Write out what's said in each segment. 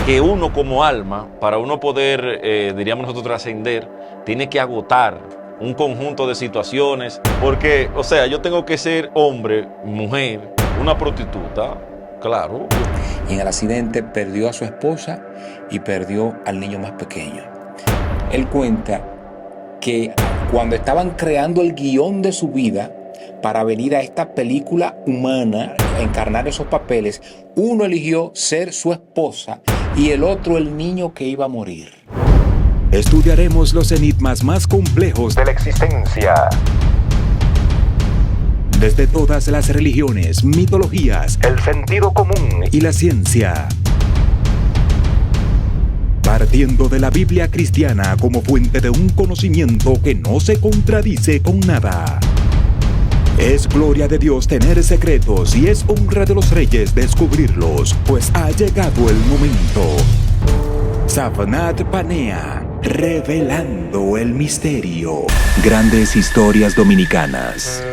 que uno como alma, para uno poder, diríamos nosotros, trascender, tiene que agotar un conjunto de situaciones, porque, o sea, yo tengo que ser hombre, mujer, una prostituta, claro. Y en el accidente perdió a su esposa y perdió al niño más pequeño. Él cuenta que cuando estaban creando el guión de su vida para venir a esta película humana, a encarnar esos papeles, uno eligió ser su esposa y el otro el niño que iba a morir. Estudiaremos los enigmas más complejos de la existencia. Desde todas las religiones, mitologías, el sentido común y la ciencia. Partiendo de la Biblia cristiana como fuente de un conocimiento que no se contradice con nada. Es gloria de Dios tener secretos y es honra de los reyes descubrirlos, pues ha llegado el momento. Safnat Panea, revelando el misterio. Grandes historias dominicanas.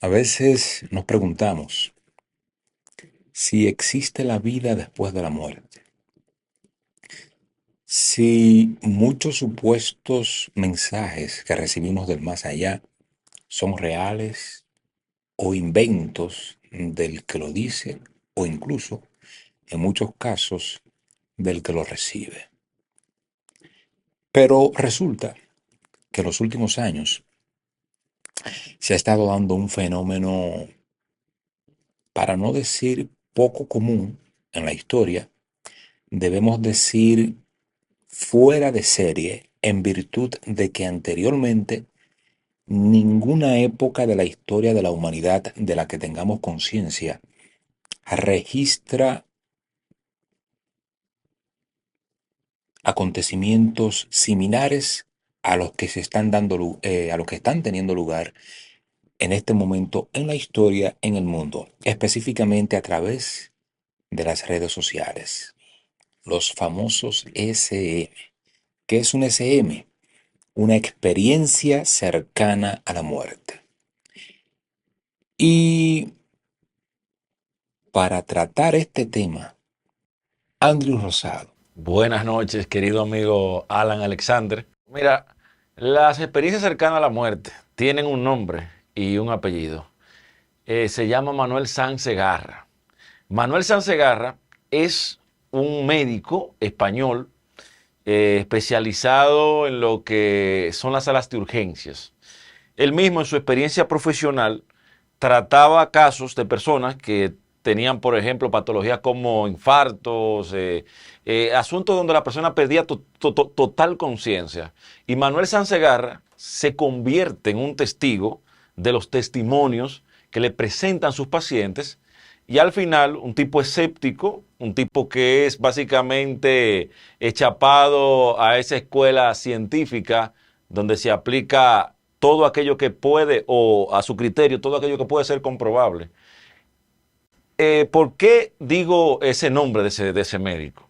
A veces nos preguntamos si existe la vida después de la muerte. Si muchos supuestos mensajes que recibimos del más allá son reales o inventos del que lo dice o incluso, en muchos casos, del que lo recibe. Pero resulta que en los últimos años se ha estado dando un fenómeno, para no decir poco común en la historia, debemos decir fuera de serie, en virtud de que anteriormente ninguna época de la historia de la humanidad de la que tengamos conciencia registra acontecimientos similares a los que se están dando, a los que están teniendo lugar en este momento en la historia, en el mundo, específicamente a través de las redes sociales, los famosos SM. ¿Qué es un SM? Una experiencia cercana a la muerte. Y para tratar este tema, Andrew Rosado. Buenas noches, querido amigo Alan Alexander. Mira, las experiencias cercanas a la muerte tienen un nombre y un apellido. Se llama Manuel Sanz Segarra. Manuel Sanz Segarra es un médico español especializado en lo que son las salas de urgencias. Él mismo, en su experiencia profesional, trataba casos de personas que tenían, por ejemplo, patologías como infartos, asuntos donde la persona perdía total conciencia. Y Manuel Sanz Segarra se convierte en un testigo de los testimonios que le presentan sus pacientes, y al final un tipo escéptico, un tipo que es básicamente chapado a esa escuela científica donde se aplica todo aquello que puede, o a su criterio, todo aquello que puede ser comprobable. ¿Por qué digo ese nombre de ese médico?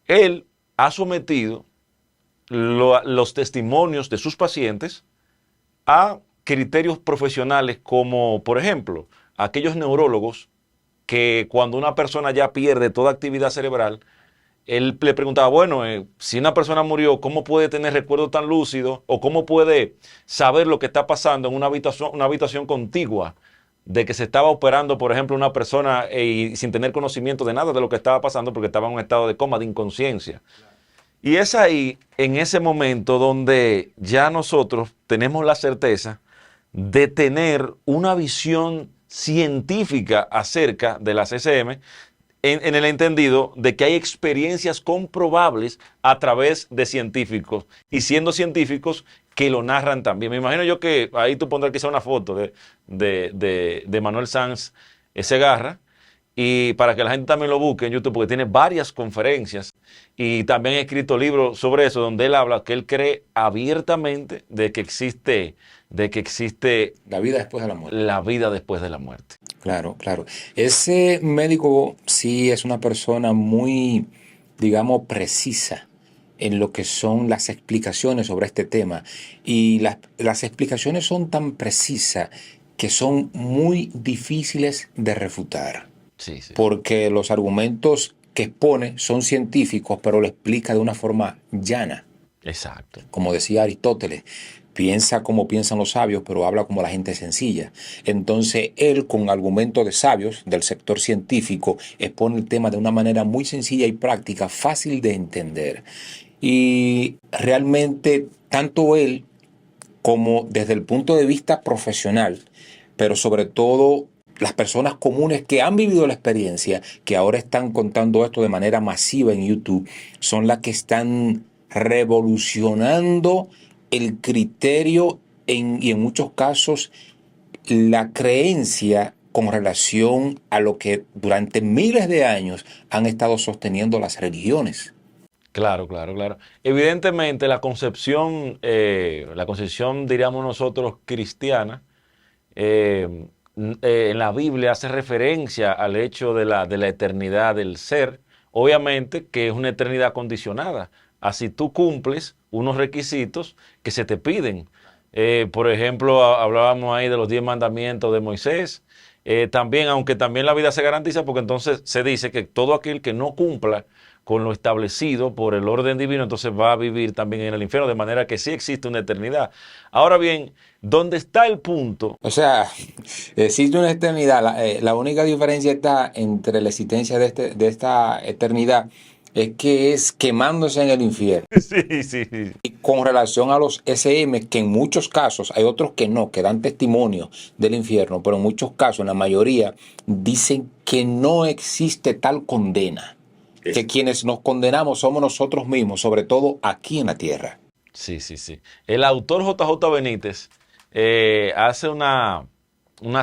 Él ha sometido los testimonios de sus pacientes a criterios profesionales como, por ejemplo, aquellos neurólogos que cuando una persona ya pierde toda actividad cerebral, él le preguntaba, bueno, si una persona murió, ¿cómo puede tener recuerdos tan lúcidos? ¿O cómo puede saber lo que está pasando en una habitación contigua de que se estaba operando, por ejemplo, una persona y sin tener conocimiento de nada de lo que estaba pasando porque estaba en un estado de coma, de inconsciencia? Y es ahí, en ese momento, donde ya nosotros tenemos la certeza de tener una visión científica acerca de las SM, en el entendido de que hay experiencias comprobables a través de científicos, y siendo científicos que lo narran también. Me imagino yo que ahí tú pondrás quizá una foto de Manuel Sanz Segarra, y para que la gente también lo busque en YouTube, porque tiene varias conferencias y también ha escrito libros sobre eso, donde él habla que él cree abiertamente de que existe La vida después de la muerte. la vida después de la muerte. Claro, claro. Ese médico sí es una persona muy, digamos, precisa en lo que son las explicaciones sobre este tema. Y las explicaciones son tan precisas que son muy difíciles de refutar, Sí, sí. porque los argumentos que expone son científicos, pero lo explica de una forma llana. Exacto. Como decía Aristóteles, piensa como piensan los sabios, pero habla como la gente sencilla. Entonces, él, con argumentos de sabios del sector científico, expone el tema de una manera muy sencilla y práctica, fácil de entender. Y realmente, tanto él como desde el punto de vista profesional, pero sobre todo las personas comunes que han vivido la experiencia, que ahora están contando esto de manera masiva en YouTube, son las que están revolucionando el criterio y en muchos casos la creencia con relación a lo que durante miles de años han estado sosteniendo las religiones. Claro, claro, claro. Evidentemente la concepción, diríamos nosotros, cristiana, en la Biblia hace referencia al hecho de la eternidad del ser, obviamente que es una eternidad condicionada. Así tú cumples unos requisitos que se te piden. Por ejemplo, hablábamos ahí de los 10 mandamientos de Moisés. También, aunque también la vida se garantiza, porque entonces se dice que todo aquel que no cumpla con lo establecido por el orden divino, entonces va a vivir también en el infierno, de manera que sí existe una eternidad. Ahora bien, ¿dónde está el punto? O sea, existe una eternidad. La única diferencia está entre la existencia de esta eternidad es que es quemándose en el infierno. Sí, sí, sí. Y con relación a los SM, que en muchos casos, hay otros que no, que dan testimonio del infierno, pero en muchos casos, en la mayoría, dicen que no existe tal condena. Que quienes nos condenamos somos nosotros mismos, sobre todo aquí en la tierra. Sí, sí, sí. El autor JJ Benítez hace una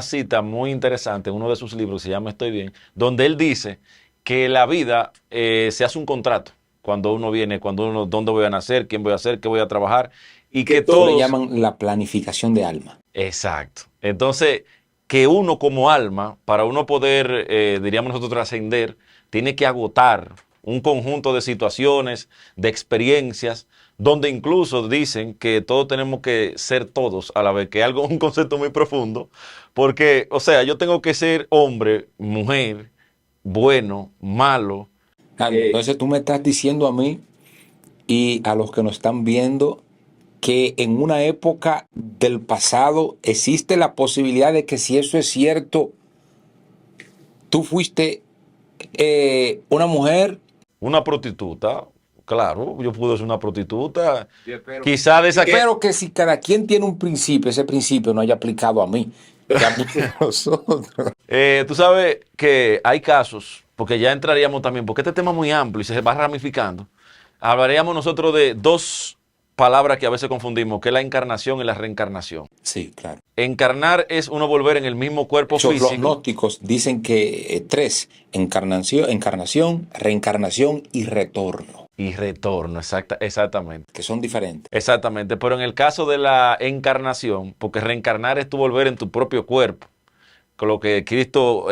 cita muy interesante en uno de sus libros, se llama Estoy Bien, donde él dice que la vida se hace un contrato cuando uno viene, dónde voy a nacer, quién voy a ser, qué voy a trabajar, y que Todo le todos... llaman la planificación de alma. Exacto. Entonces, que uno como alma, para uno poder, diríamos nosotros, trascender, tiene que agotar un conjunto de situaciones, de experiencias, donde incluso dicen que todos tenemos que ser todos a la vez, que es algo, un concepto muy profundo, porque, o sea, yo tengo que ser hombre, mujer, bueno, malo. Entonces tú me estás diciendo a mí y a los que nos están viendo que en una época del pasado existe la posibilidad de que, si eso es cierto, tú fuiste una mujer. Una prostituta, claro, yo pude ser una prostituta, quizá de esa que... Espero que si cada quien tiene un principio, ese principio no haya aplicado a mí, que aplique a nosotros. Tú sabes que hay casos, porque ya entraríamos también, porque este tema es muy amplio y se va ramificando. Hablaríamos nosotros de dos palabras que a veces confundimos, que es la encarnación y la reencarnación. Sí, claro. Encarnar es uno volver en el mismo cuerpo Los físico. gnósticos dicen que tres: encarnación, reencarnación y retorno, Y retorno, exactamente. que son diferentes. Exactamente, pero en el caso de la encarnación, porque reencarnar es tu volver en tu propio cuerpo, con lo que Cristo,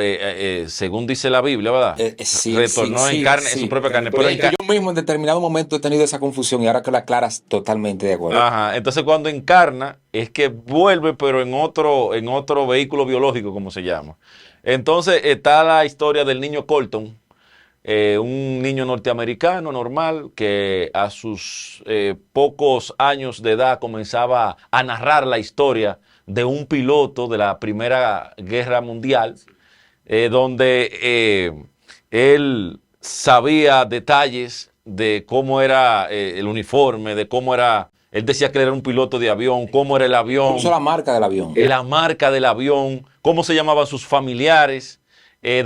según dice la Biblia, ¿verdad? Sí, Retornó en carne, en su propia carne. Pero yo mismo en determinado momento he tenido esa confusión y ahora que la aclaras, totalmente de acuerdo. Ajá, entonces cuando encarna es que vuelve, pero en otro vehículo biológico, como se llama. Entonces está la historia del niño Colton, un niño norteamericano normal que a sus pocos años de edad comenzaba a narrar la historia de un piloto de la Primera Guerra Mundial, donde él sabía detalles de cómo era el uniforme, de cómo era, él decía que él era un piloto de avión, cómo era el avión, Incluso la marca del avión. la marca del avión, cómo se llamaban sus familiares,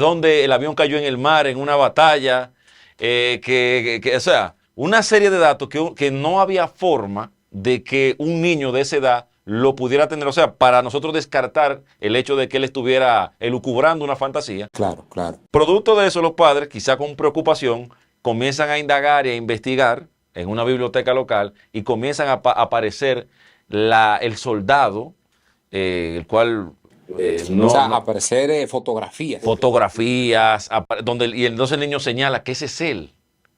dónde el avión cayó en el mar en una batalla, o sea, una serie de datos que no había forma de que un niño de esa edad lo pudiera tener, o sea, para nosotros descartar el hecho de que él estuviera elucubrando una fantasía. Claro, claro. Producto de eso, los padres, quizá con preocupación, comienzan a indagar y a investigar en una biblioteca local y comienzan a aparecer el soldado, el cual... o sea, aparecer fotografías. Fotografías, y entonces el niño señala que ese es él,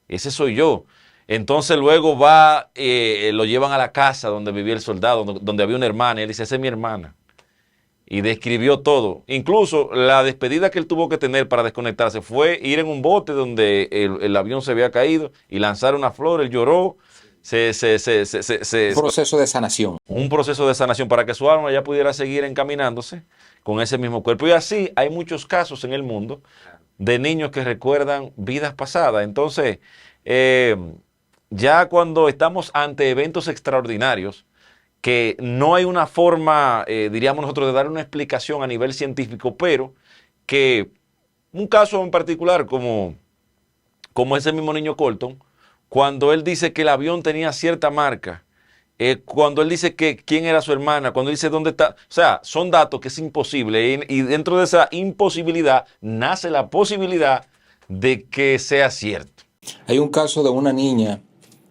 ese soy yo. Entonces luego lo llevan a la casa donde vivía el soldado, donde había una hermana, y él dice, esa es mi hermana. y describió todo. Incluso la despedida que él tuvo que tener para desconectarse fue ir en un bote donde el avión se había caído y lanzar una flor. Él lloró. Un proceso de sanación. Un proceso de sanación para que su alma ya pudiera seguir encaminándose con ese mismo cuerpo. Y así hay muchos casos en el mundo de niños que recuerdan vidas pasadas. Entonces, ya cuando estamos ante eventos extraordinarios, que no hay una forma, diríamos nosotros, de dar una explicación a nivel científico, pero que un caso en particular como ese mismo niño Colton, cuando él dice que el avión tenía cierta marca, cuando él dice que quién era su hermana, cuando él dice dónde está, o sea, son datos que es imposible y dentro de esa imposibilidad nace la posibilidad de que sea cierto. Hay un caso de una niña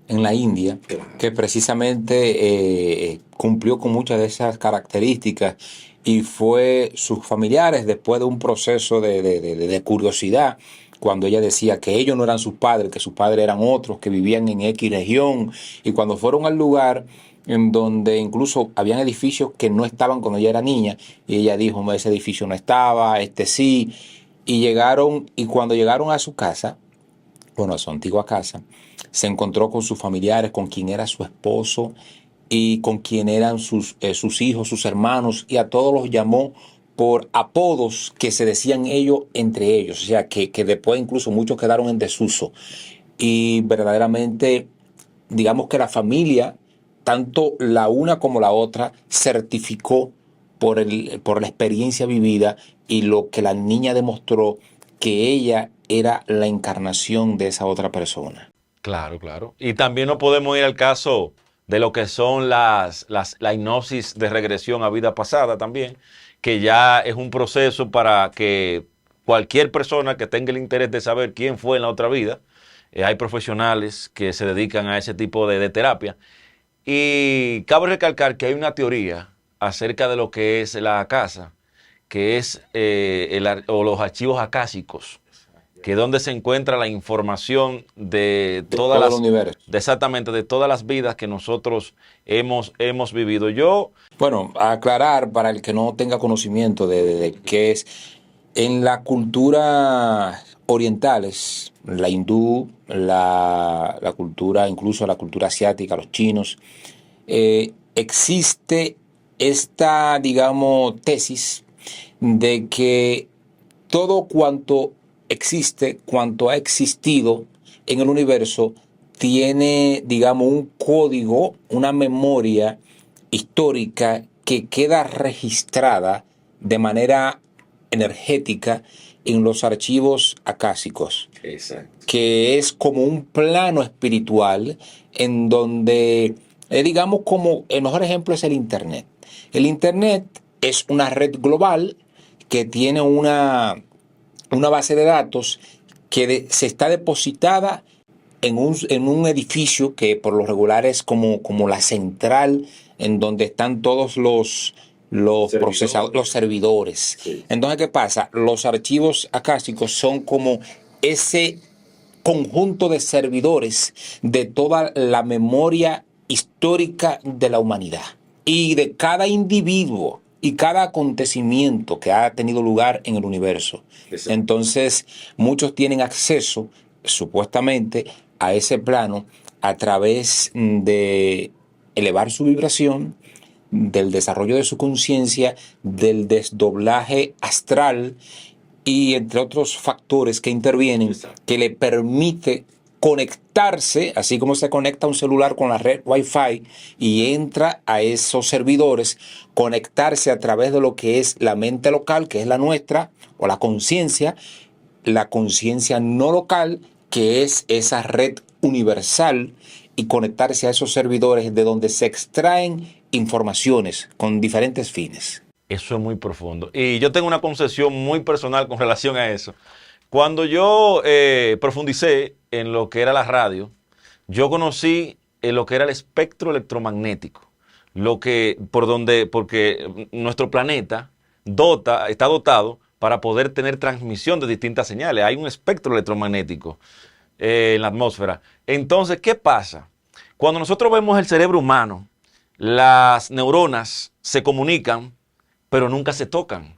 en la India que precisamente cumplió con muchas de esas características y fue sus familiares, después de un proceso de curiosidad, cuando ella decía que ellos no eran sus padres, que sus padres eran otros, que vivían en X región, y cuando fueron al lugar en donde incluso habían edificios que no estaban cuando ella era niña, y ella dijo, ese edificio no estaba, este sí, y llegaron, y cuando llegaron a su casa, bueno, a su antigua casa, se encontró con sus familiares, con quien era su esposo y con quien eran sus hijos, sus hermanos, y a todos los llamó por apodos que se decían ellos entre ellos, o sea, que después incluso muchos quedaron en desuso. Y verdaderamente, digamos que la familia, tanto la una como la otra, certificó por la experiencia vivida y lo que la niña demostró, que ella era la encarnación de esa otra persona. Claro, claro. Y también no podemos ir al caso de lo que son la hipnosis de regresión a vida pasada también, que ya es un proceso para que cualquier persona que tenga el interés de saber quién fue en la otra vida, hay profesionales que se dedican a ese tipo de terapia. Y cabe recalcar que hay una teoría acerca de lo que es la casa, que es los archivos acásicos, que es donde se encuentra la información de todas las, exactamente, de todas las vidas que nosotros hemos vivido. Bueno, aclarar para el que no tenga conocimiento de qué es, en la cultura orientales, la hindú, la cultura, incluso la cultura asiática, los chinos, existe esta, digamos, tesis de que todo cuanto existe, cuanto ha existido en el universo, tiene, digamos, un código, una memoria histórica que queda registrada de manera energética en los archivos acásicos. Exacto. Que es como un plano espiritual en donde, digamos, como el mejor ejemplo es el Internet. El Internet es una red global que tiene una base de datos que se está depositada en un edificio que por lo regular es como la central en donde están todos los procesadores, los servidores. Sí. Entonces, ¿qué pasa? Los archivos acásicos son como ese conjunto de servidores de toda la memoria histórica de la humanidad y de cada individuo y cada acontecimiento que ha tenido lugar en el universo. Exacto. Entonces, muchos tienen acceso, supuestamente, a ese plano a través de elevar su vibración, del desarrollo de su conciencia, del desdoblaje astral y entre otros factores que intervienen. Exacto. Que le permite conectarse, así como se conecta un celular con la red Wi-Fi y entra a esos servidores, conectarse a través de lo que es la mente local, que es la nuestra, o la conciencia no local, que es esa red universal, y conectarse a esos servidores de donde se extraen informaciones con diferentes fines. Eso es muy profundo. Y yo tengo una concepción muy personal con relación a eso. Cuando yo profundicé en lo que era la radio, yo conocí lo que era el espectro electromagnético, porque nuestro planeta está dotado para poder tener transmisión de distintas señales. Hay un espectro electromagnético en la atmósfera. Entonces, ¿qué pasa? Cuando nosotros vemos el cerebro humano, las neuronas se comunican pero nunca se tocan.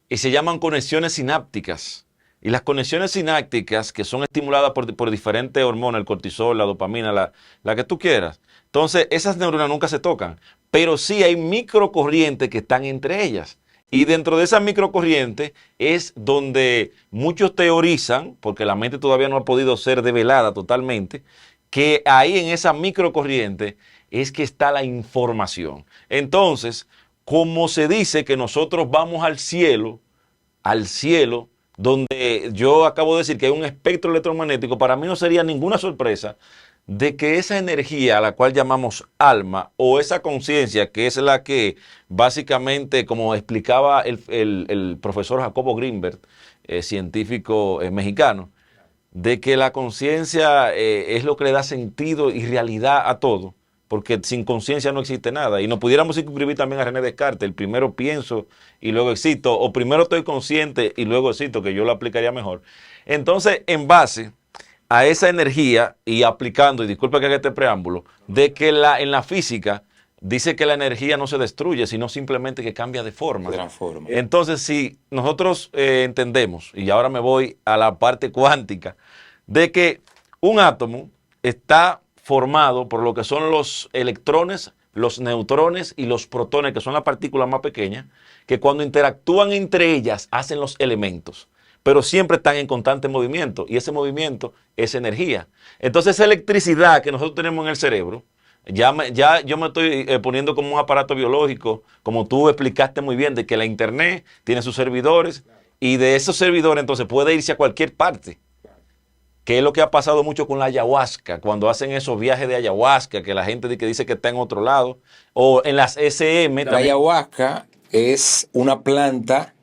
Y se llaman conexiones sinápticas. Y las conexiones sinápticas, que son estimuladas por diferentes hormonas, el cortisol, la dopamina, la que tú quieras. Entonces, esas neuronas nunca se tocan, pero sí hay microcorrientes que están entre ellas. Y dentro de esas microcorrientes es donde muchos teorizan, porque la mente todavía no ha podido ser develada totalmente, que ahí en esa microcorriente es que está la información. Entonces, como se dice que nosotros vamos al cielo, donde yo acabo de decir que hay un espectro electromagnético, para mí no sería ninguna sorpresa de que esa energía a la cual llamamos alma o esa conciencia, que es la que básicamente, como explicaba el profesor Jacobo Greenberg, científico mexicano, de que la conciencia es lo que le da sentido y realidad a todo, porque sin conciencia no existe nada. Y nos pudiéramos circunscribir también a René Descartes, el primero pienso y luego existo, o primero estoy consciente y luego existo, que yo lo aplicaría mejor. Entonces, en base a esa energía y aplicando, y disculpa que haga este preámbulo, de que en la física dice que la energía no se destruye, sino simplemente que cambia de forma. Se transforma. Entonces, si nosotros entendemos, y ahora me voy a la parte cuántica, de que un átomo está formado por lo que son los electrones, los neutrones y los protones, que son las partículas más pequeñas, que cuando interactúan entre ellas hacen los elementos, pero siempre están en constante movimiento, y ese movimiento es energía. Entonces, esa electricidad que nosotros tenemos en el cerebro, ya yo me estoy poniendo como un aparato biológico, como tú explicaste muy bien, de que la internet tiene sus servidores, y de esos servidores entonces puede irse a cualquier parte. Que es lo que ha pasado mucho con la ayahuasca, cuando hacen esos viajes de ayahuasca, que la gente que dice que está en otro lado, o en las SM. La ayahuasca es una planta,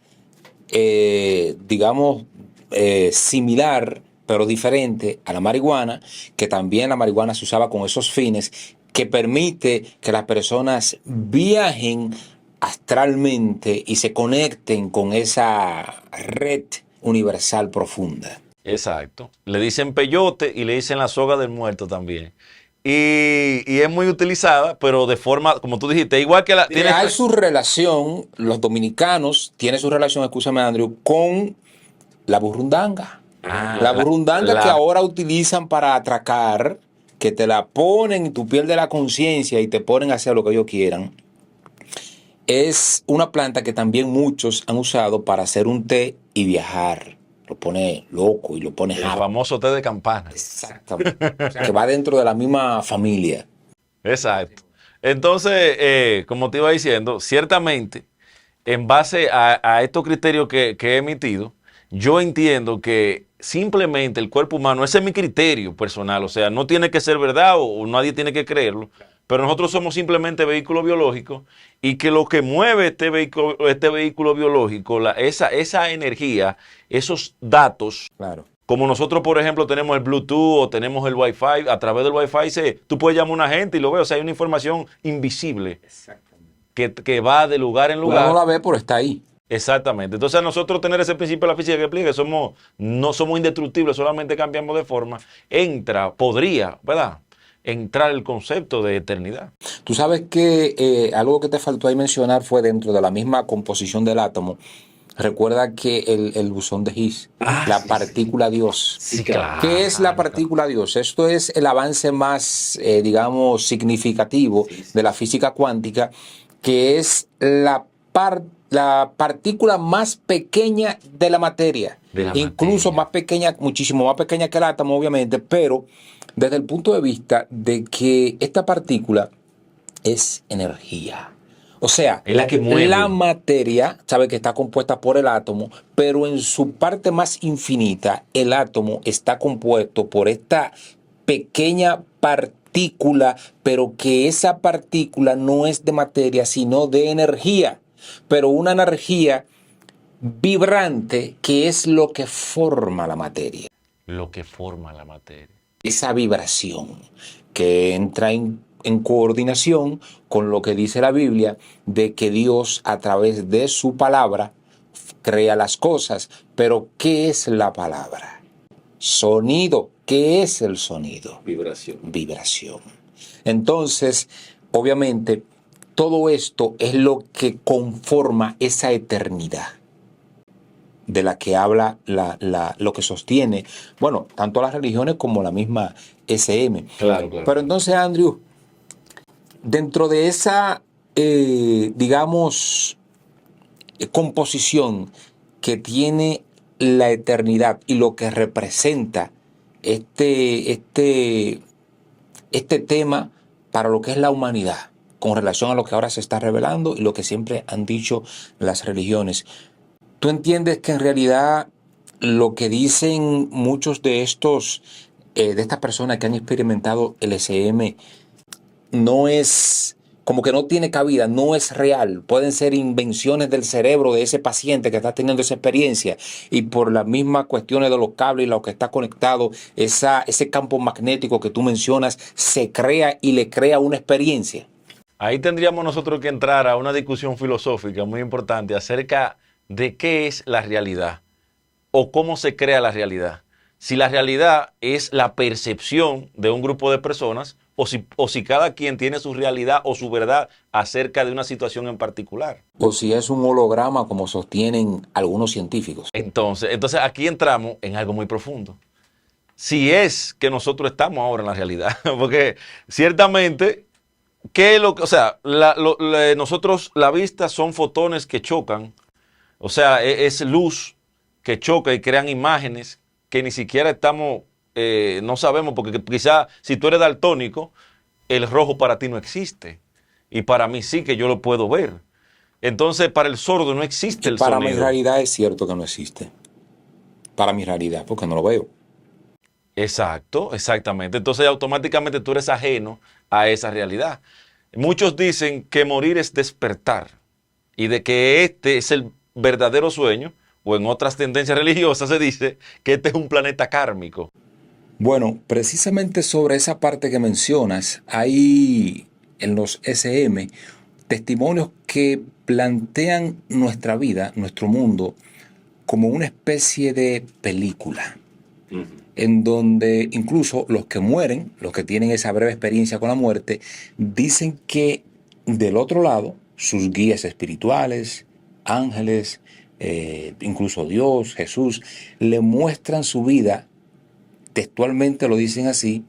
digamos, similar, pero diferente a la marihuana, que también la marihuana se usaba con esos fines, que permite que las personas viajen astralmente y se conecten con esa red universal profunda. Exacto. Le dicen peyote y le dicen la soga del muerto también. Y es muy utilizada, pero de forma, como tú dijiste, igual que la... Hay su relación, los dominicanos tienen su relación, escúchame Andrew, con la burundanga. La burundanga que ahora utilizan para atracar, que te la ponen en tu piel de la conciencia y te ponen a hacer lo que ellos quieran. Es una planta que también muchos han usado para hacer un té y viajar. Lo pone loco y lo pone el famoso té de campana. Exactamente. O sea, que va dentro de la misma familia. Exacto. Entonces, como te iba diciendo, ciertamente, en base a estos criterios que he emitido, yo entiendo que simplemente el cuerpo humano, ese es mi criterio personal, o sea, no tiene que ser verdad o nadie tiene que creerlo, pero nosotros somos simplemente vehículos biológicos y que lo que mueve este vehículo biológico, esa energía, esos datos, claro, como nosotros, por ejemplo, tenemos el Bluetooth o tenemos el Wi-Fi, a través del Wi-Fi tú puedes llamar a una gente y lo ves, o sea, hay una información invisible que va de lugar en lugar. Uno no la ve, pero está ahí. Exactamente. Entonces, a nosotros tener ese principio de la física que explica que no somos indestructibles, solamente cambiamos de forma, podría, ¿verdad?, entrar el concepto de eternidad. Tú sabes que algo que te faltó ahí mencionar fue dentro de la misma composición del átomo. Recuerda que el bosón de Higgs, la partícula Dios. Sí, claro. ¿Qué es la partícula Dios? Esto es el avance más, digamos, significativo de la física cuántica, que es la partícula más pequeña de la materia. Incluso más pequeña, muchísimo más pequeña que el átomo, obviamente, pero desde el punto de vista de que esta partícula es energía. O sea, es la que mueve. La materia, sabe que está compuesta por el átomo, pero en su parte más infinita, el átomo está compuesto por esta pequeña partícula, pero que esa partícula no es de materia, sino de energía. Pero una energía vibrante que es lo que forma la materia. Lo que forma la materia. Esa vibración que entra en coordinación con lo que dice la Biblia de que Dios a través de su palabra crea las cosas. Pero ¿qué es la palabra? Sonido. ¿Qué es el sonido? Vibración. Vibración. Entonces, obviamente, todo esto es lo que conforma esa eternidad de la que habla lo que sostiene, bueno, tanto las religiones como la misma SM. Claro, claro. Pero entonces, Andrew, dentro de esa, digamos, composición que tiene la eternidad y lo que representa este tema para lo que es la humanidad, con relación a lo que ahora se está revelando y lo que siempre han dicho las religiones. ¿Tú entiendes que en realidad lo que dicen muchos de de estas personas que han experimentado el SM no es, como que no tiene cabida, no es real? Pueden ser invenciones del cerebro de ese paciente que está teniendo esa experiencia, y por las mismas cuestiones de los cables y lo que está conectado, ese campo magnético que tú mencionas se crea y le crea una experiencia. Ahí tendríamos nosotros que entrar a una discusión filosófica muy importante acerca de qué es la realidad o cómo se crea la realidad. Si la realidad es la percepción de un grupo de personas o si cada quien tiene su realidad o su verdad acerca de una situación en particular. O si es un holograma, como sostienen algunos científicos. Entonces aquí entramos en algo muy profundo. Si es que nosotros estamos ahora en la realidad, porque ciertamente, nosotros, la vista son fotones que chocan, o sea, es luz que choca y crean imágenes que ni siquiera estamos, no sabemos, porque quizá si tú eres daltónico, el rojo para ti no existe. Y para mí sí, que yo lo puedo ver. Entonces, para el sordo no existe el Para sonido. mi realidad es cierto que no existe. Para mi realidad, porque no lo veo. Exacto, exactamente. Entonces, automáticamente tú eres ajeno a esa realidad. Muchos dicen que morir es despertar y de que este es el verdadero sueño, o en otras tendencias religiosas se dice que este es un planeta kármico. Bueno, precisamente sobre esa parte que mencionas, hay en los SM testimonios que plantean nuestra vida, nuestro mundo, como una especie de película, en donde incluso los que mueren, los que tienen esa breve experiencia con la muerte, dicen que del otro lado, sus guías espirituales, ángeles, incluso Dios, Jesús, le muestran su vida, textualmente lo dicen así,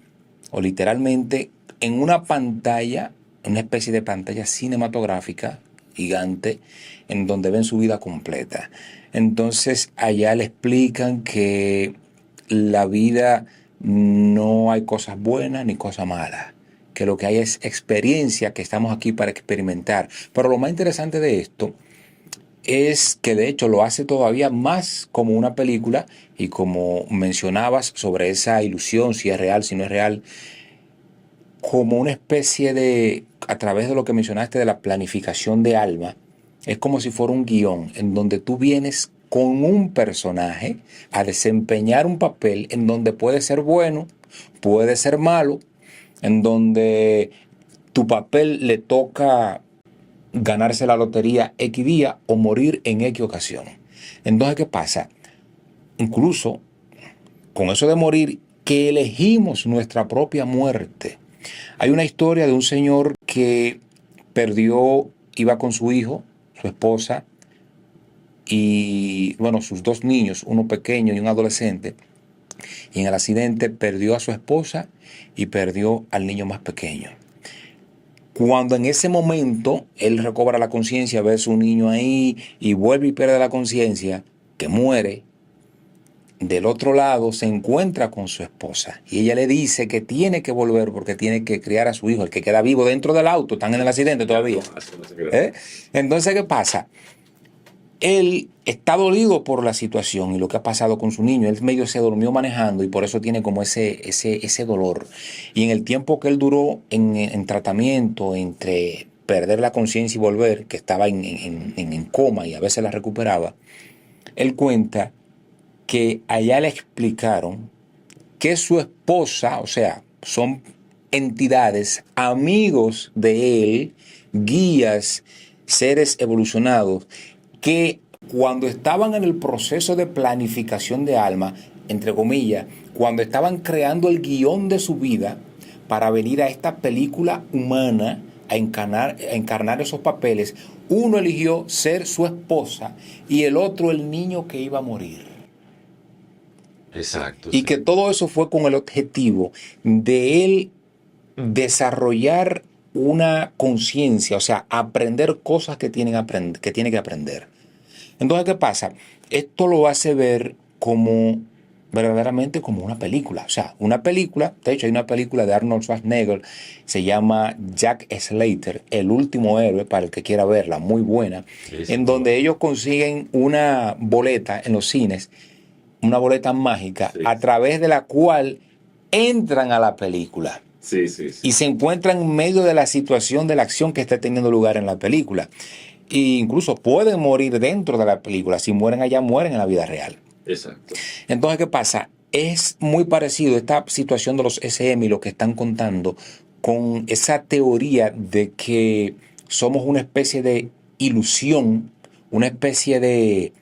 o literalmente, en una pantalla, una especie de pantalla cinematográfica gigante, en donde ven su vida completa. Entonces allá le explican que la vida no hay cosas buenas ni cosas malas, que lo que hay es experiencia, que estamos aquí para experimentar. Pero lo más interesante de esto es que de hecho lo hace todavía más como una película, y como mencionabas sobre esa ilusión, si es real, si no es real, como una especie de, a través de lo que mencionaste de la planificación de alma, es como si fuera un guión en donde tú vienes con un personaje a desempeñar un papel en donde puede ser bueno, puede ser malo, en donde tu papel le toca ganarse la lotería X día o morir en X ocasión. Entonces, ¿qué pasa? Incluso con eso de morir, que elegimos nuestra propia muerte. Hay una historia de un señor que iba con su hijo, su esposa y, bueno, sus dos niños, uno pequeño y un adolescente, y en el accidente perdió a su esposa y perdió al niño más pequeño. Cuando en ese momento él recobra la conciencia, ve a su niño ahí y vuelve y pierde la conciencia, que muere, del otro lado se encuentra con su esposa y ella le dice que tiene que volver porque tiene que criar a su hijo, el que queda vivo dentro del auto, están en el accidente todavía. Entonces, ¿qué pasa? Él está dolido por la situación y lo que ha pasado con su niño. Él medio se durmió manejando y por eso tiene como ese dolor. Y en el tiempo que él duró en tratamiento, entre perder la conciencia y volver, que estaba en coma y a veces la recuperaba, él cuenta que allá le explicaron que su esposa, o sea, son entidades, amigos de él, guías, seres evolucionados, que cuando estaban en el proceso de planificación de alma, entre comillas, cuando estaban creando el guión de su vida para venir a esta película humana, encarnar esos papeles, uno eligió ser su esposa y el otro el niño que iba a morir. Exacto. Y sí. que todo eso fue con el objetivo de él desarrollar una conciencia, o sea, aprender cosas que tiene que aprender. Entonces, ¿qué pasa? Esto lo hace ver como verdaderamente como una película. O sea, una película, de hecho hay una película de Arnold Schwarzenegger, se llama Jack Slater, El último héroe, para el que quiera verla, muy buena, Sí, sí, en donde ellos consiguen una boleta en los cines, una boleta mágica, Sí. a través de la cual entran a la película. Sí, sí, sí. Y se encuentran en medio de la situación de la acción que está teniendo lugar en la película. E incluso pueden morir dentro de la película. Si mueren allá, mueren en la vida real. Exacto. Entonces, ¿qué pasa? Es muy parecido esta situación de los SM y lo que están contando con esa teoría de que somos una especie de ilusión, una especie de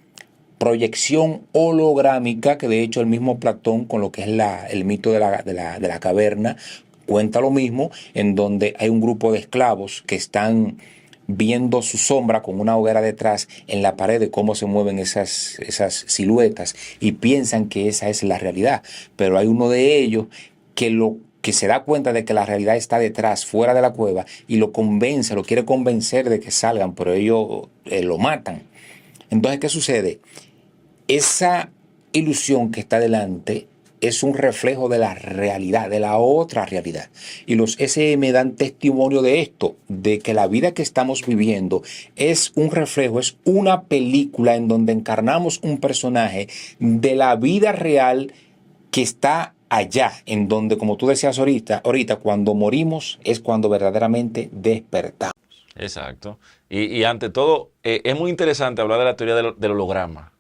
proyección holográmica, que de hecho el mismo Platón, con lo que es el mito de la caverna, cuenta lo mismo, en donde hay un grupo de esclavos que están viendo su sombra con una hoguera detrás en la pared de cómo se mueven esas siluetas y piensan que esa es la realidad. Pero hay uno de ellos que se da cuenta de que la realidad está detrás, fuera de la cueva, y lo quiere convencer de que salgan, pero ellos lo matan. Entonces, ¿qué sucede? Esa ilusión que está delante es un reflejo de la realidad, de la otra realidad. Y los SM dan testimonio de esto, de que la vida que estamos viviendo es un reflejo, es una película en donde encarnamos un personaje de la vida real que está allá, en donde, como tú decías ahorita, cuando morimos es cuando verdaderamente despertamos. Exacto. Y ante todo, es muy interesante hablar de la teoría del holograma,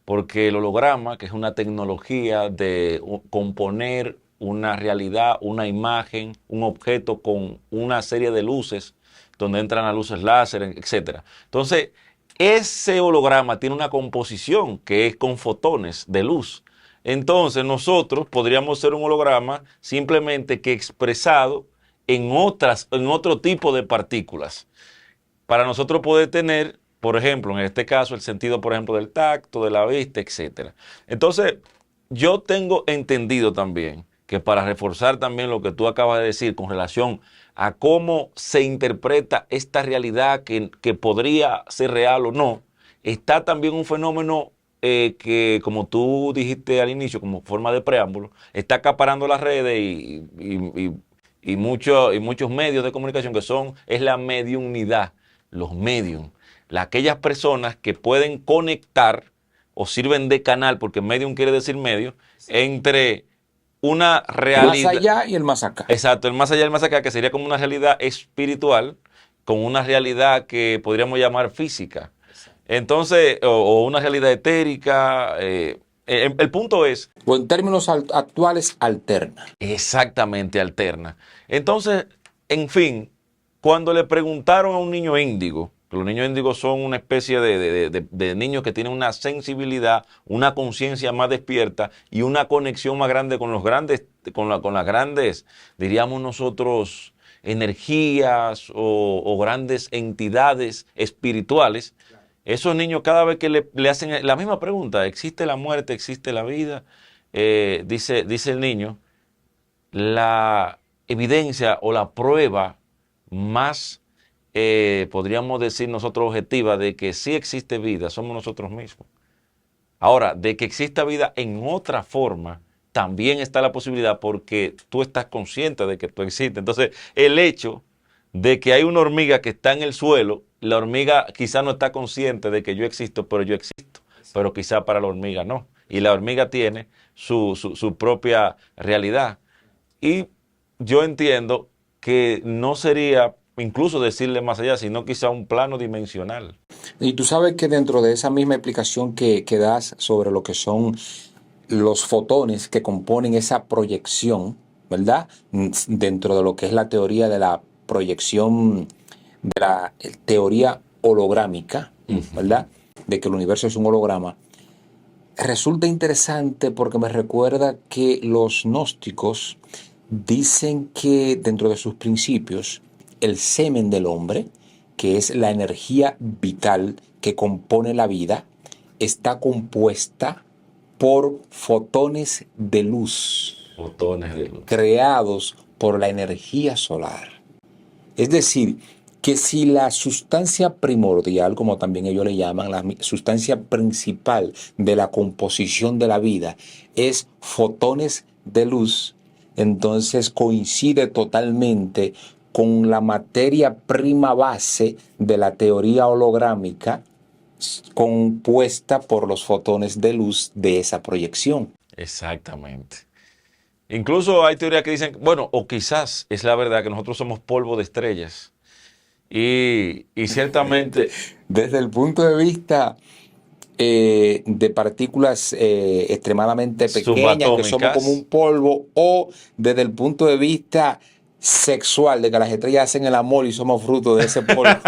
porque el holograma, que es una tecnología de componer una realidad, una imagen, un objeto con una serie de luces, donde entran las luces láser, etcétera. Entonces, ese holograma tiene una composición que es con fotones de luz. Entonces, nosotros podríamos ser un holograma simplemente que expresado en otro tipo de partículas. Para nosotros poder tener, por ejemplo, en este caso, el sentido, por ejemplo, del tacto, de la vista, etcétera. Entonces, yo tengo entendido también que para reforzar también lo que tú acabas de decir con relación a cómo se interpreta esta realidad que podría ser real o no, está también un fenómeno que, como tú dijiste al inicio, como forma de preámbulo, está acaparando las redes y muchos medios de comunicación es la mediunidad, los medium, aquellas personas que pueden conectar o sirven de canal, porque medium quiere decir medio, entre una realidad. Más allá y el más acá. Exacto, el más allá y el más acá, que sería como una realidad espiritual con una realidad que podríamos llamar física. Entonces, o una realidad etérica. El punto es. O en términos actuales, alterna. Exactamente, alterna. Entonces, en fin, cuando le preguntaron a un niño índigo, que los niños índigos son una especie de niños que tienen una sensibilidad, una conciencia más despierta y una conexión más grande con con las grandes, diríamos nosotros, energías o grandes entidades espirituales. Esos niños, cada vez que le hacen la misma pregunta, ¿existe la muerte, existe la vida? Dice el niño, la evidencia o la prueba más, podríamos decir nosotros, objetiva de que sí existe vida, somos nosotros mismos. Ahora, de que exista vida en otra forma, también está la posibilidad porque tú estás consciente de que tú existes. Entonces, el hecho de que hay una hormiga que está en el suelo, la hormiga quizá no está consciente de que yo existo, pero yo existo. Pero quizá para la hormiga no. Y la hormiga tiene su propia realidad. Y yo entiendo que no sería incluso decirle más allá, sino quizá un plano dimensional. Y tú sabes que dentro de esa misma explicación que das sobre lo que son los fotones que componen esa proyección, ¿verdad? Dentro de lo que es la teoría de la proyección, de la teoría holográmica, ¿verdad? De que el universo es un holograma. Resulta interesante porque me recuerda que los gnósticos dicen que dentro de sus principios el semen del hombre, que es la energía vital que compone la vida, está compuesta por fotones de luz Botones de luz. creados por la energía solar. Es decir, que si la sustancia primordial, como también ellos le llaman, la sustancia principal de la composición de la vida es fotones de luz, entonces coincide totalmente con la materia prima base de la teoría holográmica compuesta por los fotones de luz de esa proyección. Exactamente. Incluso hay teorías que dicen, bueno, o quizás es la verdad que nosotros somos polvo de estrellas. Y ciertamente, Desde el punto de vista de partículas extremadamente pequeñas que somos como un polvo, o desde el punto de vista sexual, de que las estrellas hacen el amor y somos fruto de ese polvo.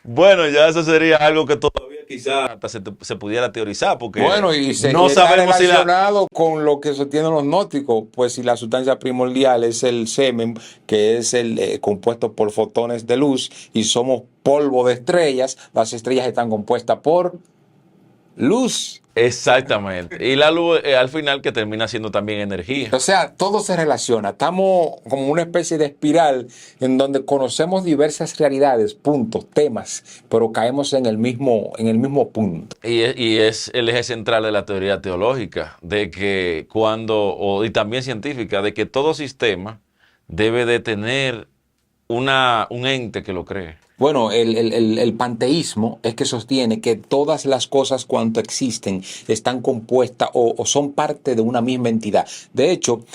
bueno, ya eso sería algo que todavía quizás hasta se pudiera teorizar, porque Bueno, y no está sabemos si la... relacionado con lo que sostienen los gnósticos, pues si la sustancia primordial es el semen, que es el compuesto por fotones de luz, y somos polvo de estrellas, las estrellas están compuestas por luz. Exactamente. Y la luz al final que termina siendo también energía. O sea, todo se relaciona. Estamos como una especie de espiral en donde conocemos diversas realidades, puntos, temas, pero caemos en el mismo punto. Y es el eje central de la teoría teológica, de que y también científica, de que todo sistema debe de tener un ente que lo cree. Bueno, el panteísmo es que sostiene que todas las cosas cuanto existen están compuestas o son parte de una misma entidad. De hecho,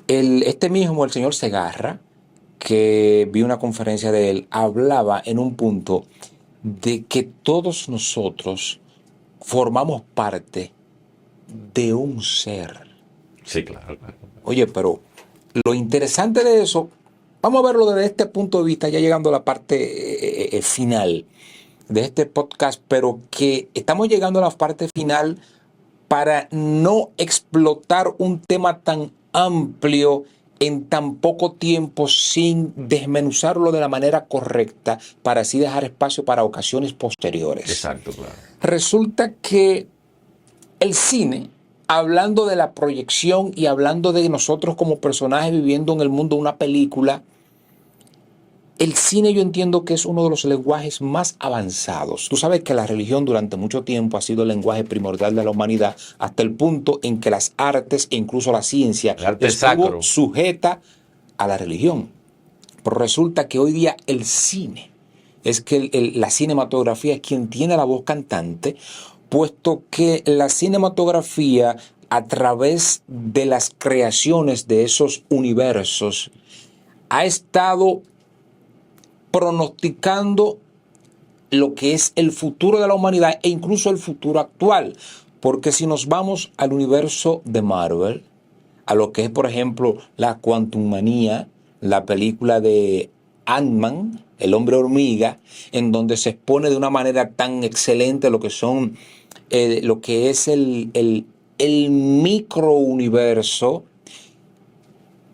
el señor Segarra, que vi una conferencia de él, hablaba en un punto de que todos nosotros formamos parte de un ser. Sí, claro. Oye, pero lo interesante de eso, vamos a verlo desde este punto de vista, ya llegando a la parte final de este podcast, pero que estamos llegando a la parte final para no explotar un tema tan amplio en tan poco tiempo sin desmenuzarlo de la manera correcta para así dejar espacio para ocasiones posteriores. Exacto, claro. Resulta que el cine, hablando de la proyección y hablando de nosotros como personajes viviendo en el mundo de una película, el cine yo entiendo que es uno de los lenguajes más avanzados. Tú sabes que la religión durante mucho tiempo ha sido el lenguaje primordial de la humanidad, hasta el punto en que las artes e incluso la ciencia estuvo sujeta a la religión. Pero resulta que hoy día el cine, es que la cinematografía es quien tiene la voz cantante, puesto que la cinematografía, a través de las creaciones de esos universos, ha estado pronosticando lo que es el futuro de la humanidad e incluso el futuro actual. Porque si nos vamos al universo de Marvel, a lo que es, por ejemplo, la Quantum Manía, la película de Ant-Man, el hombre hormiga, en donde se expone de una manera tan excelente lo que son, lo que es el microuniverso,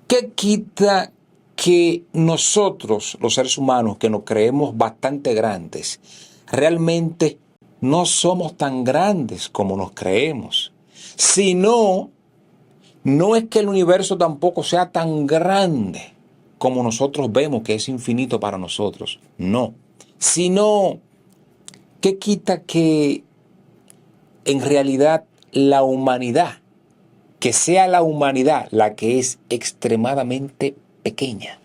que quita que nosotros, los seres humanos, que nos creemos bastante grandes, realmente no somos tan grandes como nos creemos. Sino, no es que el universo tampoco sea tan grande como nosotros vemos que es infinito para nosotros. No. Sino, ¿qué quita que en realidad la humanidad, que sea la humanidad la que es extremadamente pequeña?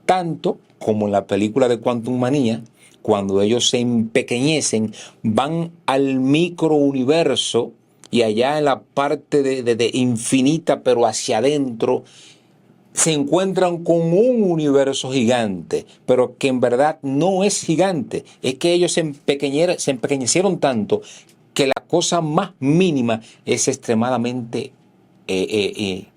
Tanto como en la película de Quantum Manía, cuando ellos se empequeñecen, van al microuniverso y allá en la parte de infinita, pero hacia adentro, se encuentran con un universo gigante, pero que en verdad no es gigante. Es que ellos se empequeñecieron tanto que la cosa más mínima es extremadamente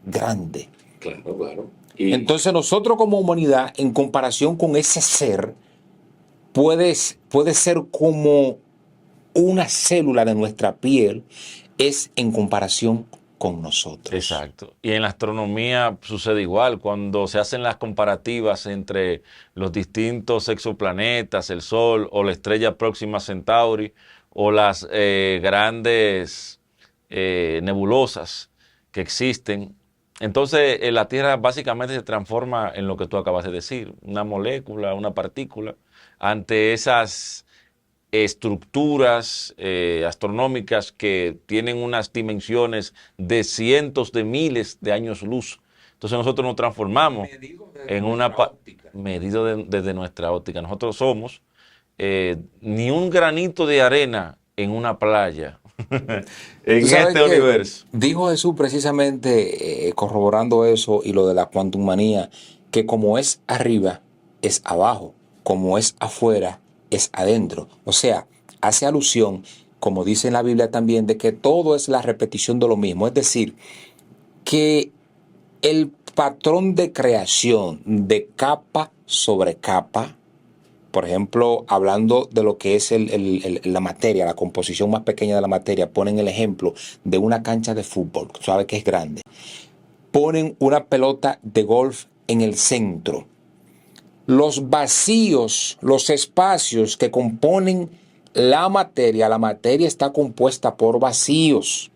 grande. Claro, claro. Entonces nosotros como humanidad, en comparación con ese ser, puede ser como una célula de nuestra piel, es en comparación con nosotros. Exacto. Y en la astronomía sucede igual. Cuando se hacen las comparativas entre los distintos exoplanetas, el Sol o la estrella próxima Centauri o las grandes nebulosas que existen, entonces la Tierra básicamente se transforma en lo que tú acabas de decir, una molécula, una partícula, ante esas estructuras astronómicas que tienen unas dimensiones de cientos de miles de años luz. Entonces nosotros nos transformamos en una medido desde nuestra óptica. Nosotros somos ni un granito de arena en una playa en este universo. Dijo Jesús precisamente corroborando eso y lo de la cuantummanía, que como es arriba, es abajo, como es afuera, es adentro. O sea, hace alusión, como dice en la Biblia también, de que todo es la repetición de lo mismo. Es decir, que el patrón de creación de capa sobre capa, por ejemplo, hablando de lo que es la materia, la composición más pequeña de la materia, ponen el ejemplo de una cancha de fútbol, sabe que es grande. Ponen una pelota de golf en el centro. Los vacíos, los espacios que componen la materia está compuesta por vacíos.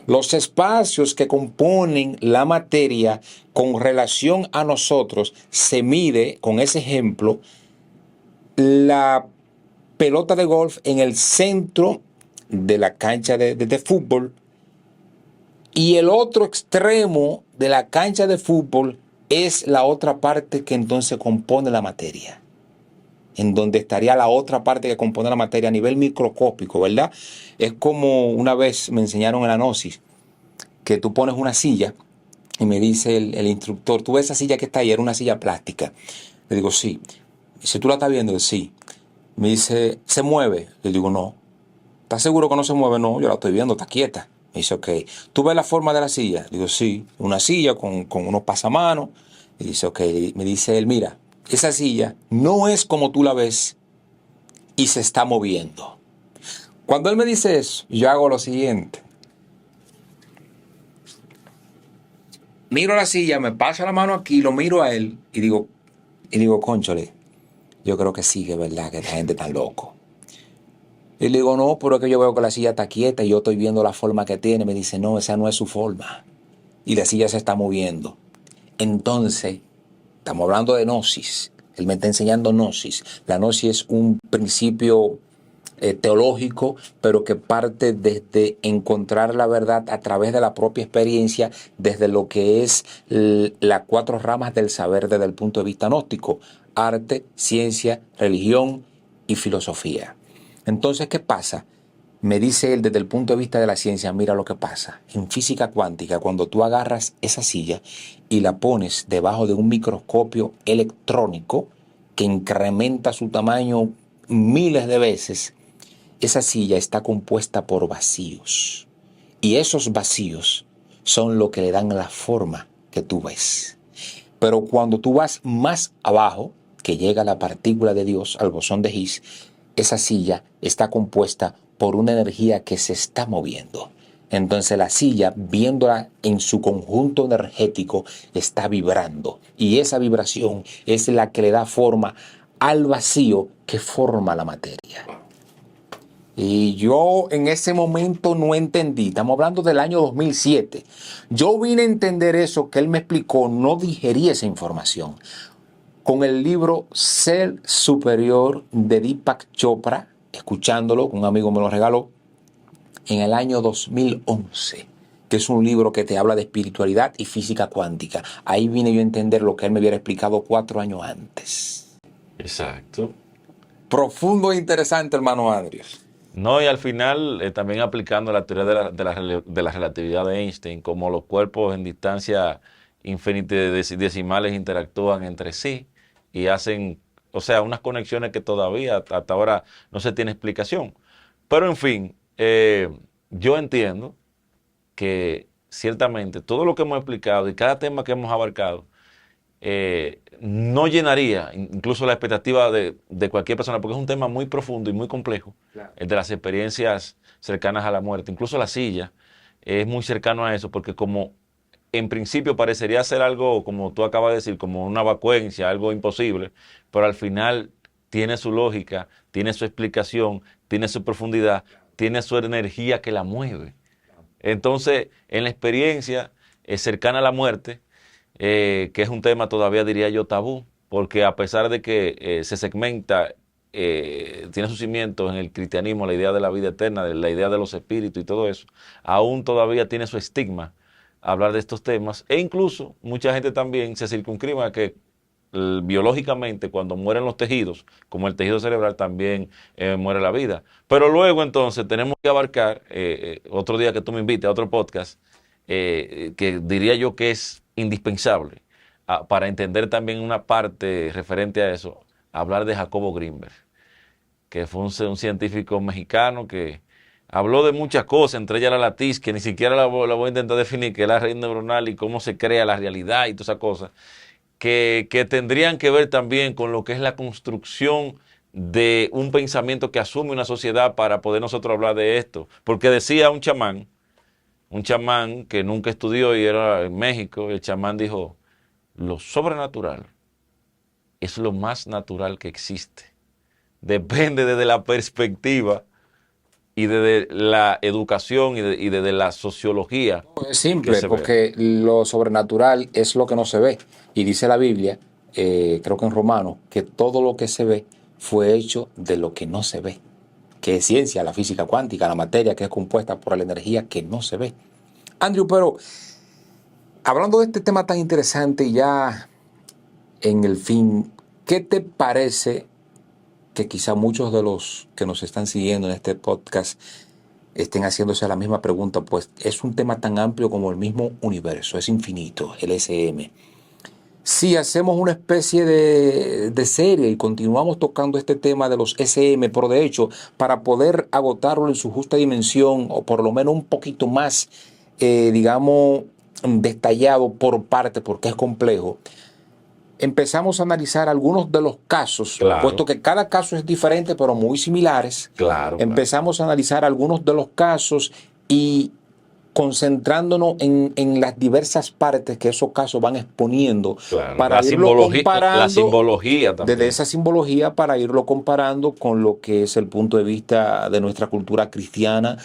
Los espacios que componen la materia con relación a nosotros se mide, con ese ejemplo, la pelota de golf en el centro de la cancha de fútbol y el otro extremo de la cancha de fútbol es la otra parte que entonces compone la materia, en donde estaría la otra parte que compone la materia a nivel microscópico, ¿verdad? Es como una vez me enseñaron en la gnosis, que tú pones una silla y me dice el instructor, ¿tú ves esa silla que está ahí? Era una silla plástica. Le digo, sí. Si tú la estás viendo, sí. Me dice, ¿se mueve? Le digo, no. ¿Estás seguro que no se mueve? No, yo la estoy viendo, está quieta. Me dice, ok. ¿Tú ves la forma de la silla? Le digo, sí. Una silla con unos pasamanos. Y dice, ok. Me dice él, mira, esa silla no es como tú la ves y se está moviendo. Cuando él me dice eso, yo hago lo siguiente. Miro la silla, me paso la mano aquí, lo miro a él y digo, cónchale, yo creo que sí, que es verdad que la gente está loco. Y le digo, no, pero es que yo veo que la silla está quieta y yo estoy viendo la forma que tiene. Me dice, no, esa no es su forma. Y la silla se está moviendo. Entonces, estamos hablando de gnosis. Él me está enseñando gnosis. La gnosis es un principio teológico, pero que parte desde encontrar la verdad a través de la propia experiencia, desde lo que es las 4 ramas del saber desde el punto de vista gnóstico: arte, ciencia, religión y filosofía. Entonces, ¿qué pasa? Me dice él desde el punto de vista de la ciencia, mira lo que pasa. En física cuántica, cuando tú agarras esa silla y la pones debajo de un microscopio electrónico que incrementa su tamaño miles de veces, esa silla está compuesta por vacíos. Y esos vacíos son lo que le dan la forma que tú ves. Pero cuando tú vas más abajo, que llega la partícula de Dios, al bosón de Higgs, esa silla está compuesta por una energía que se está moviendo. Entonces la silla, viéndola en su conjunto energético, está vibrando. Y esa vibración es la que le da forma al vacío que forma la materia. Y yo en ese momento no entendí. Estamos hablando del año 2007. Yo vine a entender eso que él me explicó, no digerí esa información. Con el libro Ser Superior de Deepak Chopra, escuchándolo, un amigo me lo regaló, en el año 2011, que es un libro que te habla de espiritualidad y física cuántica. Ahí vine yo a entender lo que él me hubiera explicado 4 años antes. Exacto. Profundo e interesante, hermano Andrius. No, y al final también aplicando la teoría de la relatividad de Einstein, como los cuerpos en distancia infinitesimales interactúan entre sí y hacen, o sea, unas conexiones que todavía hasta ahora no se tiene explicación. Pero en fin, yo entiendo que ciertamente todo lo que hemos explicado y cada tema que hemos abarcado no llenaría incluso la expectativa de cualquier persona, porque es un tema muy profundo y muy complejo, claro. El de las experiencias cercanas a la muerte. Incluso la silla es muy cercano a eso, porque como en principio parecería ser algo, como tú acabas de decir, como una vacuencia, algo imposible, pero al final tiene su lógica, tiene su explicación, tiene su profundidad, tiene su energía que la mueve. Entonces, en la experiencia cercana a la muerte, que es un tema todavía diría yo tabú, porque a pesar de que se segmenta, tiene sus cimientos en el cristianismo, la idea de la vida eterna, de la idea de los espíritus y todo eso, aún todavía tiene su estigma hablar de estos temas, e incluso mucha gente también se circunscribe a que biológicamente cuando mueren los tejidos, como el tejido cerebral, también muere la vida. Pero luego entonces tenemos que abarcar, otro día que tú me invites a otro podcast, que diría yo que es indispensable para entender también una parte referente a eso, hablar de Jacobo Greenberg, que fue un científico mexicano que habló de muchas cosas, entre ellas la latiz, que ni siquiera la voy a intentar definir, que es la red neuronal y cómo se crea la realidad y todas esas cosas, que tendrían que ver también con lo que es la construcción de un pensamiento que asume una sociedad para poder nosotros hablar de esto. Porque decía un chamán que nunca estudió y era en México, el chamán dijo, lo sobrenatural es lo más natural que existe. Depende desde la perspectiva y desde la educación y desde la sociología. Es simple, porque lo sobrenatural es lo que no se ve. Y dice la Biblia, creo que en Romanos, que todo lo que se ve fue hecho de lo que no se ve. Que es ciencia, la física cuántica, la materia que es compuesta por la energía que no se ve. Andrew, pero hablando de este tema tan interesante y ya en el fin, ¿qué te parece que quizá muchos de los que nos están siguiendo en este podcast estén haciéndose la misma pregunta? Pues es un tema tan amplio como el mismo universo, es infinito, el SM. Si hacemos una especie de serie y continuamos tocando este tema de los SM, pero de hecho, para poder agotarlo en su justa dimensión, o por lo menos un poquito más, digamos, detallado por parte, porque es complejo, empezamos a analizar algunos de los casos, claro, puesto que cada caso es diferente, pero muy similares. Claro, empezamos a analizar algunos de los casos y concentrándonos en las diversas partes que esos casos van exponiendo, para irlo comparando. La simbología también. Desde esa simbología, para irlo comparando con lo que es el punto de vista de nuestra cultura cristiana,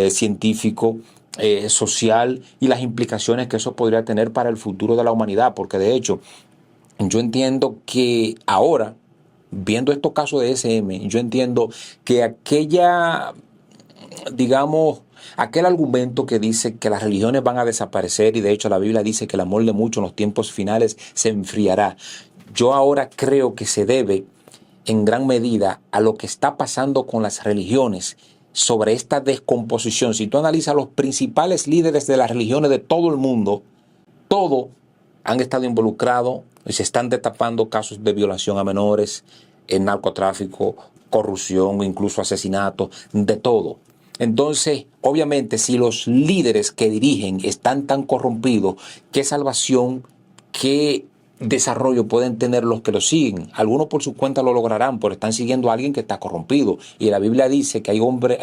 científico, social, y las implicaciones que eso podría tener para el futuro de la humanidad, porque de hecho, yo entiendo que ahora, viendo estos casos de SM, yo entiendo que aquel argumento que dice que las religiones van a desaparecer, y de hecho la Biblia dice que el amor de muchos en los tiempos finales se enfriará, yo ahora creo que se debe en gran medida a lo que está pasando con las religiones sobre esta descomposición. Si tú analizas los principales líderes de las religiones de todo el mundo, todos han estado involucrados y se están destapando casos de violación a menores, el narcotráfico, corrupción, incluso asesinatos, de todo. Entonces, obviamente, si los líderes que dirigen están tan corrompidos, ¿qué salvación, qué desarrollo pueden tener los que lo siguen? Algunos por su cuenta lo lograrán, pero están siguiendo a alguien que está corrompido. Y la Biblia dice que hay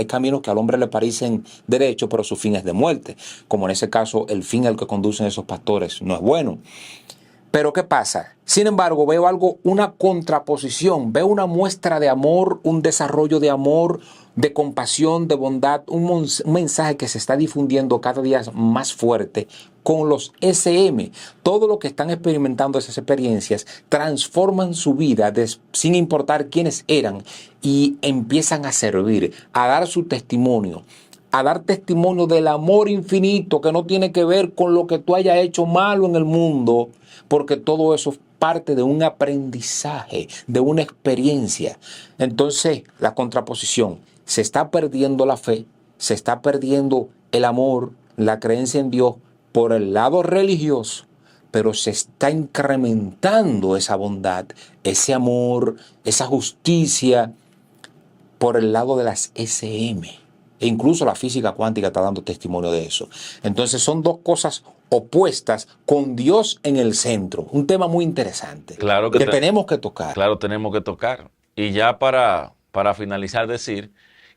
caminos que al hombre le parecen derechos, pero su fin es de muerte. Como en ese caso, el fin al que conducen esos pastores no es bueno. Pero ¿qué pasa? Sin embargo, veo una contraposición, veo una muestra de amor, un desarrollo de amor, de compasión, de bondad, un mensaje que se está difundiendo cada día más fuerte con los SM. Todo lo que están experimentando esas experiencias transforman su vida sin importar quiénes eran, y empiezan a servir, a dar su testimonio, a dar testimonio del amor infinito que no tiene que ver con lo que tú hayas hecho malo en el mundo, porque todo eso es parte de un aprendizaje, de una experiencia. Entonces, la contraposición, se está perdiendo la fe, se está perdiendo el amor, la creencia en Dios por el lado religioso, pero se está incrementando esa bondad, ese amor, esa justicia por el lado de las SM. E incluso la física cuántica está dando testimonio de eso. Entonces son dos cosas opuestas con Dios en el centro. Un tema muy interesante. Claro que tenemos que tocar. Claro, tenemos que tocar. Y ya para finalizar, decir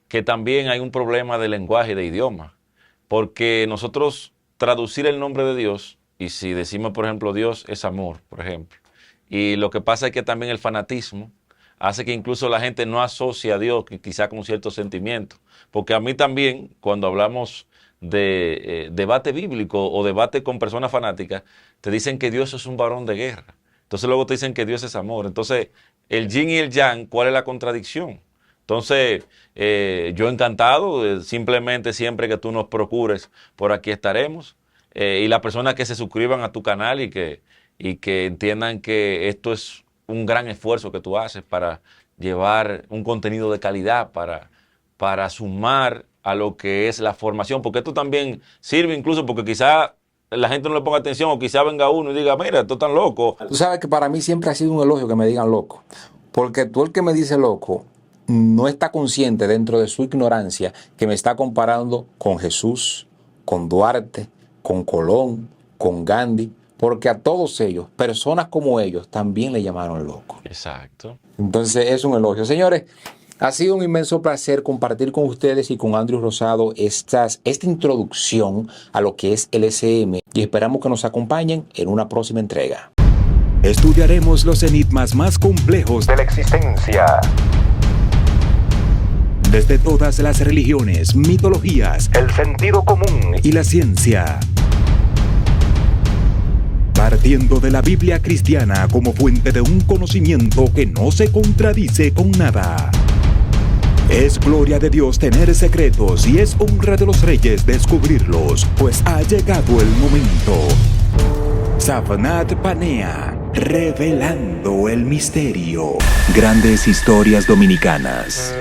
que también hay un problema de lenguaje y de idioma. porque nosotros traducir el nombre de Dios, y si decimos, por ejemplo, Dios es amor, por ejemplo, y lo que pasa es que también el fanatismo hace que incluso la gente no asocie a Dios quizá con ciertos sentimientos, porque a mí también, cuando hablamos de debate bíblico o debate con personas fanáticas, te dicen que Dios es un varón de guerra. Entonces luego te dicen que Dios es amor. Entonces, el yin y el yang, ¿cuál es la contradicción? Entonces, yo encantado, simplemente siempre que tú nos procures, por aquí estaremos. Y las personas que se suscriban a tu canal y que entiendan que esto es un gran esfuerzo que tú haces para llevar un contenido de calidad, para sumar a lo que es la formación, porque esto también sirve incluso porque quizá la gente no le ponga atención o quizá venga uno y diga, mira, esto es tan loco. Tú sabes que para mí siempre ha sido un elogio que me digan loco, porque tú el que me dice loco no está consciente dentro de su ignorancia que me está comparando con Jesús, con Duarte, con Colón, con Gandhi, porque a todos ellos, personas como ellos, también le llamaron loco. Exacto. Entonces es un elogio. Señores, ha sido un inmenso placer compartir con ustedes y con Andrew Rosado esta introducción a lo que es el SM y esperamos que nos acompañen en una próxima entrega. Estudiaremos los enigmas más complejos de la existencia. Desde todas las religiones, mitologías, el sentido común y la ciencia. Partiendo de la Biblia cristiana como fuente de un conocimiento que no se contradice con nada. Es gloria de Dios tener secretos y es honra de los reyes descubrirlos, pues ha llegado el momento. Safnat Panea, revelando el misterio. Grandes historias dominicanas.